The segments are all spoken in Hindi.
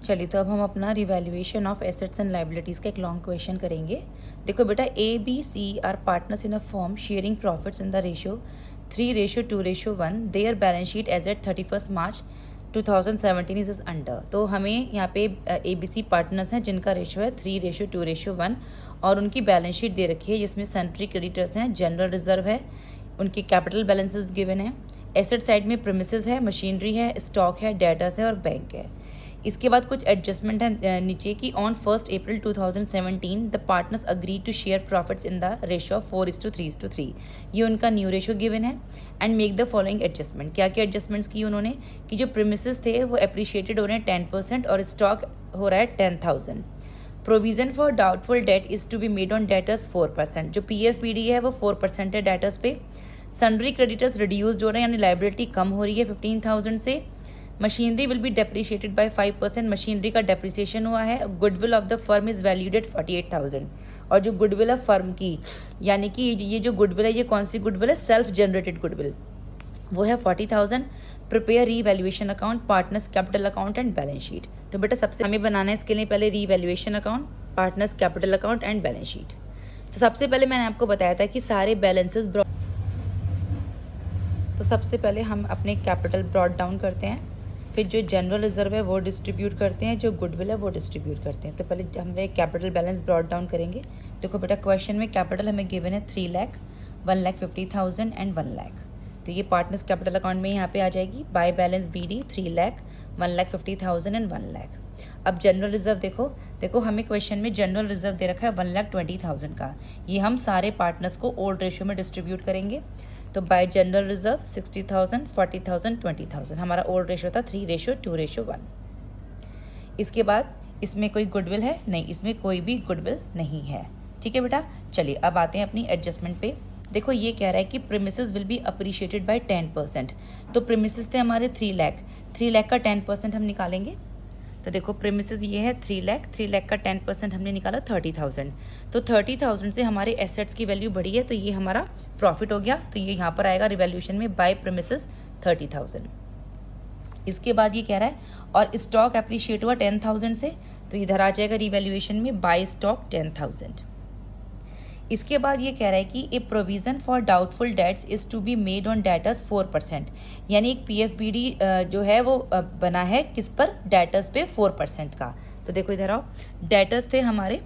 चलिए तो अब हम अपना revaluation of assets and liabilities का एक लॉन्ग क्वेश्चन करेंगे। देखो बेटा, A B C are partners in a firm sharing profits in the ratio 3:2:1। Their balance sheet as at 31 March 2017 is under. तो हमें यहाँ पे ABC पार्टनर्स हैं जिनका रेशियो है 3:2:1 और उनकी बैलेंस शीट दे रखी है जिसमें सन्ट्री क्रेडिटर्स हैं, जनरल रिजर्व है, उनके कैपिटल बैलेंसेस गिवन है, एसेट साइड में प्रीमिसेस है, मशीनरी है, स्टॉक है, डेटर्स है और बैंक है। इसके बाद कुछ एडजस्टमेंट है नीचे की। On 1 April 2017 the partners agree to share profits in the ratio of 4:3:3। ये उनका न्यू रेशियो गिवन है। And make the following adjustment. क्या क्या एडजस्टमेंट्स की उन्होंने कि जो प्रीमिसेस थे वो अप्रिशिएटेड हो रहे हैं 10% और स्टॉक हो रहा है 10,000। Provision for doubtful debt is to be made on debtors 4%। जो PFPD है वो 4% है डेटर्स पे। सन्ड्री क्रेडिटर्स रिड्यूस्ड हो रहे हैं यानी लाइबिलिटी कम हो रही है 15,000 से। Machinery will be depreciated by 5%। Machinery का डेप्रिसिएशन हुआ है। Goodwill of the firm is valued at 48,000। और जो गुडविल है फर्म की, यानी कि ये जो गुडविल है ये कौन सी गुडविल है? सेल्फ जनरेटेड गुडविल, वो है 40,000। Prepare revaluation account, partners capital account and balance sheet. तो बेटा सबसे हमें बनाना है इसके लिए पहले revaluation account, partners capital account and balance sheet. तो सबसे पहले मैंने आपको बताया था कि सारे बैलेंसेस तो सबसे पहले हम अपने कैपिटल ब्रॉड डाउन करते हैं, फिर जो जनरल रिजर्व है वो डिस्ट्रीब्यूट करते हैं, जो गुडविल है वो डिस्ट्रीब्यूट करते हैं। तो पहले हम कैपिटल बैलेंस ब्रॉड डाउन करेंगे। देखो बेटा क्वेश्चन में कैपिटल हमें गिवन है 3 लाख, 1,50,000 एंड 1 लाख। तो ये पार्टनर्स कैपिटल अकाउंट में यहाँ पे आ जाएगी। By balance BD 3 lakh, 1,50,000 and 1 lakh. अब जनरल रिजर्व देखो हमें क्वेश्चन में जनरल रिजर्व दे रखा है 1,20,000 का। ये हम सारे पार्टनर्स को ओल्ड रेशियो में डिस्ट्रीब्यूट करेंगे। तो बाय जनरल रिजर्व 60,000, 40,000, 20,000। हमारा ओल्ड रेशियो था 3:2:1। इसके बाद इसमें कोई गुडविल है? नहीं, इसमें कोई भी गुडविल नहीं है। ठीक है बेटा, चलिए अब आते हैं अपनी एडजस्टमेंट पे। देखो ये कह रहा है कि premises will be appreciated by 10%। तो प्रीमिसेस थे हमारे 3 लाख, 3 लाख का 10% हम निकालेंगे। तो देखो प्रीमिसेस ये है 3 लाख, 3 लाख का 10% हमने निकाला 30,000। तो 30,000 से हमारे एसेट्स की वैल्यू बढ़ी है, तो ये हमारा प्रॉफिट हो गया। तो ये यहाँ पर आएगा रिवैल्यूएशन में बाय प्रीमिसेस 30,000। इसके बाद ये कह रहा है और स्टॉक अप्रिशिएट हुआ 10,000 से, तो इधर आ जाएगा रिवैल्यूएशन में बाय स्टॉक 10,000। इसके बाद ये कह रहा है कि a provision for doubtful debts is to be made on debtors 4%। यानी एक PFPD जो है वो बना है किस पर? डेटर्स पे 4% का। तो देखो इधर आओ, डेटर्स थे हमारे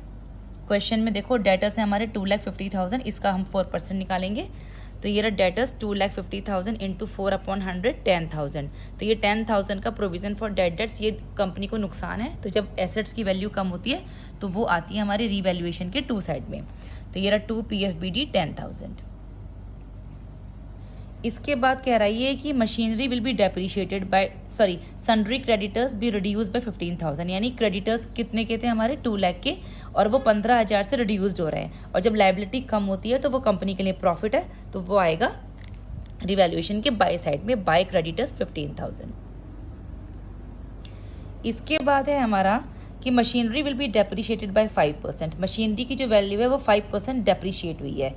क्वेश्चन में, देखो डेटर्स है हमारे 2,50,000, इसका हम 4% निकालेंगे। तो ये रहा डेटर्स 2,50,000 इंटू 4/100 10,000। तो ये 10,000 का प्रोविजन फॉर डेट्स, ये कंपनी को नुकसान है। तो जब एसेट्स की वैल्यू कम होती है तो वो आती है हमारी रीवैल्यूएशन के 2 साइड में। तो ये रहा 2 PFBD 10,000। इसके बाद कह रहा है ये कि machinery will be depreciated bye sundry creditors be reduce by 15,000। यानी क्रेडिटर्स कितने के थे हमारे? 2 लाख के, और वो 15,000 से रिड्यूस्ड हो रहे हैं। और जब लाइबिलिटी कम होती है तो वो कंपनी के लिए प्रॉफिट है, तो वो आएगा रिवैल्यूएशन के बाय साइड में, बाय क्रेडिटर्स 15,000। इसके बाद है हमारा कि machinery will be depreciated by 5%। मशीनरी की जो वैल्यू है वो 5% डेप्रिशिएट हुई है।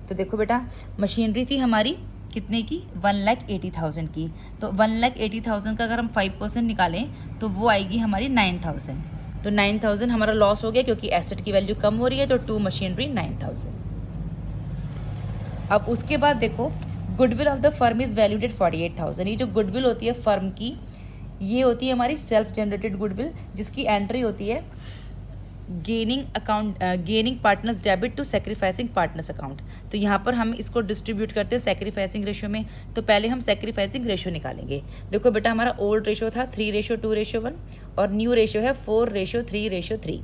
तो देखो बेटा मशीनरी थी हमारी कितने की? 1,80,000 की। तो 1,80,000 का अगर हम 5% निकालें तो वो आएगी हमारी 9,000। तो 9,000 हमारा लॉस हो गया क्योंकि एसेट की वैल्यू कम हो रही है। तो 2 मशीनरी 9,000। अब उसके बाद देखो goodwill of the firm is valued at 48,000। ये जो गुडविल होती है फर्म की, ये होती है हमारी सेल्फ जनरेटेड गुडविल, जिसकी एंट्री होती है gaining partners debit to sacrificing partners account. तो यहाँ पर हम इसको डिस्ट्रीब्यूट करते हैं सैक्रिफाइसिंग रेशियो में। तो पहले हम सैक्रिफाइसिंग रेशियो निकालेंगे। देखो बेटा हमारा ओल्ड रेशियो था 3:2:1 और न्यू रेशियो है 4:3:3।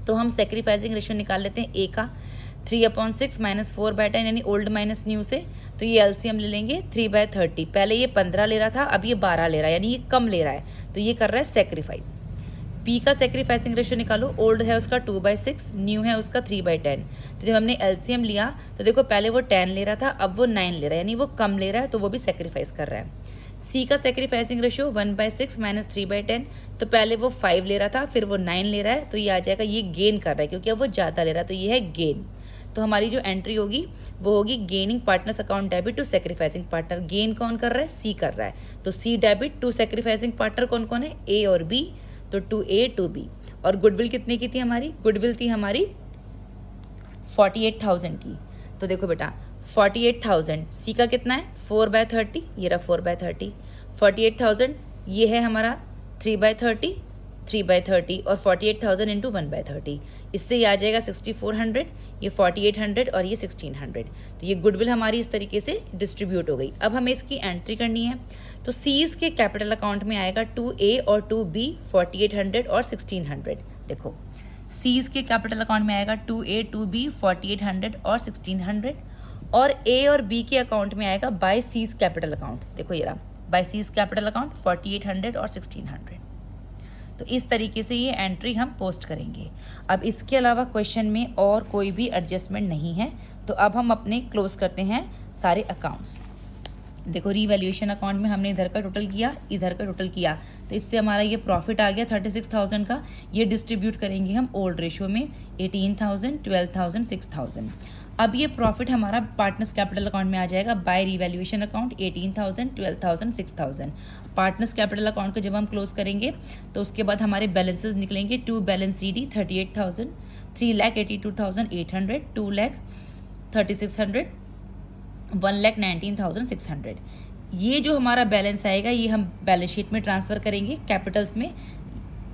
तो हम सैक्रिफाइसिंग रेशियो निकाल लेते हैं। ए का 3/6 - 4/10 यानी ओल्ड माइनस न्यू से। तो ये LCM ले लेंगे 3/30। पहले ये 15 ले रहा था, अब ये 12 ले रहा है, यानी ये कम ले रहा है, तो ये कर रहा है सेक्रीफाइस। P का सेक्रीफाइसिंग रेशियो निकालो। ओल्ड है उसका 2/6, न्यू है उसका 3/10। तो जब हमने LCM लिया तो देखो पहले वो 10 ले रहा था, अब वो 9 ले रहा है, यानी वो कम ले रहा है, तो वो भी सेक्रीफाइस कर रहा है। C का सेक्रीफाइसिंग रेशियो 1/6 - 3/10। तो पहले वो 5 ले रहा था, फिर वो 9 ले रहा है, तो ये आ जाएगा, ये गेन कर रहा है क्योंकि अब वो ज़्यादा ले रहा है, तो ये है गेन। तो हमारी जो एंट्री होगी वो होगी gaining partners account debit to sacrificing partner. Gain कौन कर रहा है? C कर रहा है, तो C debit to sacrificing partner कौन कौन है? A और B। तो 2A 2B। और गुडविल कितने की थी हमारी? गुडविल थी हमारी 48,000 की। तो देखो बेटा 48,000, सी का कितना है 4/30, ये रहा 4/30। 48,000 ये है हमारा 3/30, 3/30 और 48,000 इंटू 1/30, इससे ये आ जाएगा 6400, ये 4800 और ये 1600। तो ये गुडविल हमारी इस तरीके से डिस्ट्रीब्यूट हो गई। अब हमें इसकी एंट्री करनी है। तो सीज के कैपिटल अकाउंट में आएगा 2A और 2B 4800 और 1600। देखो सीज के कैपिटल अकाउंट में आएगा 2A 2B 4800 और 1600, और A और B के अकाउंट में आएगा बाय सीज कैपिटल अकाउंट। देखो ये रहा बाय सीज कैपिटल अकाउंट 4800 और 1600। तो इस तरीके से ये एंट्री हम पोस्ट करेंगे। अब इसके अलावा क्वेश्चन में और कोई भी एडजस्टमेंट नहीं है। तो अब हम अपने क्लोज करते हैं सारे अकाउंट्स। देखो रीवैल्यूएशन अकाउंट में हमने इधर का टोटल किया, इधर का टोटल किया, तो इससे हमारा ये प्रॉफिट आ गया 36,000 का। ये डिस्ट्रीब्यूट करेंगे हम ओल्ड रेशियो में 18,000, 12,000, 6,000। अब ये प्रॉफिट हमारा पार्टनर्स कैपिटल अकाउंट में आ जाएगा by revaluation account 18,000, 12,000, 6,000। Partners capital account को जब हम क्लोज करेंगे तो उसके बाद हमारे बैलेंसेस निकलेंगे। To balance CD 38,000, 3,82,800, 2,36,000, 1,19,600। ये जो हमारा बैलेंस आएगा ये हम बैलेंस शीट में ट्रांसफर करेंगे कैपिटल्स में।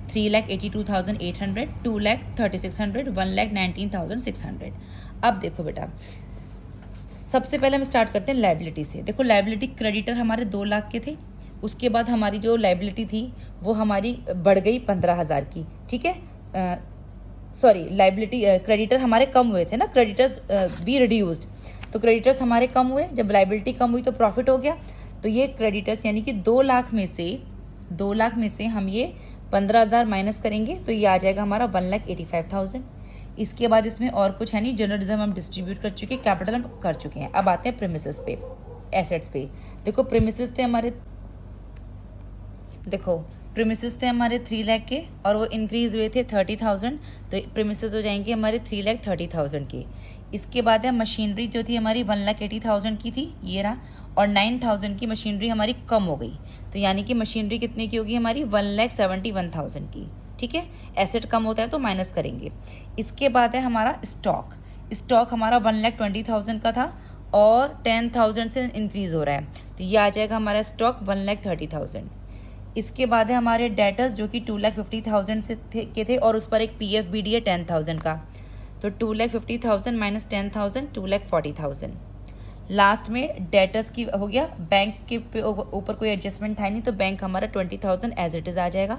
3,82,800, 2,36,000, 1,19,600। अब देखो बेटा सबसे पहले हम स्टार्ट करते हैं लायबिलिटी से। देखो लायबिलिटी क्रेडिटर हमारे 2 लाख के थे, उसके बाद हमारी जो लायबिलिटी थी वो हमारी बढ़ गई 15,000 की। ठीक है, सॉरी लायबिलिटी क्रेडिटर हमारे कम हुए थे ना, क्रेडिटर्स बी रिड्यूस्ड। तो क्रेडिटर्स हमारे कम हुए, जब लायबिलिटी कम हुई तो प्रॉफिट हो गया। तो ये क्रेडिटर्स यानी कि 2 लाख में से हम ये 15,000 माइनस करेंगे तो ये आ जाएगा हमारा 1,85,000। इसके बाद इसमें और कुछ है नहीं, जनरल रिजर्व हम डिस्ट्रीब्यूट कर चुके, कैपिटल हम कर चुके हैं। अब आते हैं प्रीमिसेस पे, एसेट्स पे। देखो प्रीमिसेस थे हमारे 3 लाख के और वो इंक्रीज हुए थे 30,000, तो प्रीमिसेस हो जाएंगे हमारे 3,30,000 के। इसके बाद है मशीनरी जो थी हमारी 1,80,000 की थी, ये रहा, और 9,000 की मशीनरी हमारी कम हो गई। तो यानी कि मशीनरी कितने की होगी हमारी 1,71,000 की। ठीक है, एसेट कम होता है तो माइनस करेंगे। इसके बाद है हमारा स्टॉक हमारा 1,20,000 का था और 10,000 से इंक्रीज हो रहा है, तो ये आ जाएगा हमारा स्टॉक 1,30,000। इसके बाद है हमारे डेटर्स जो कि 2,50,000 से के थे और उस पर एक PFBD है 10,000 का, तो 2,50,000 माइनस 10,000 2,40,000। लास्ट में डेटर्स की हो गया, बैंक के ऊपर कोई एडजस्टमेंट था नहीं तो बैंक हमारा 20,000 एज इट इज आ जाएगा।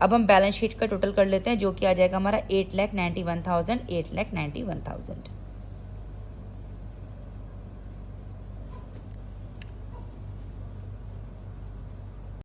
अब हम बैलेंस शीट का टोटल कर लेते हैं जो कि आ जाएगा हमारा 8,91,000, 8,91,000।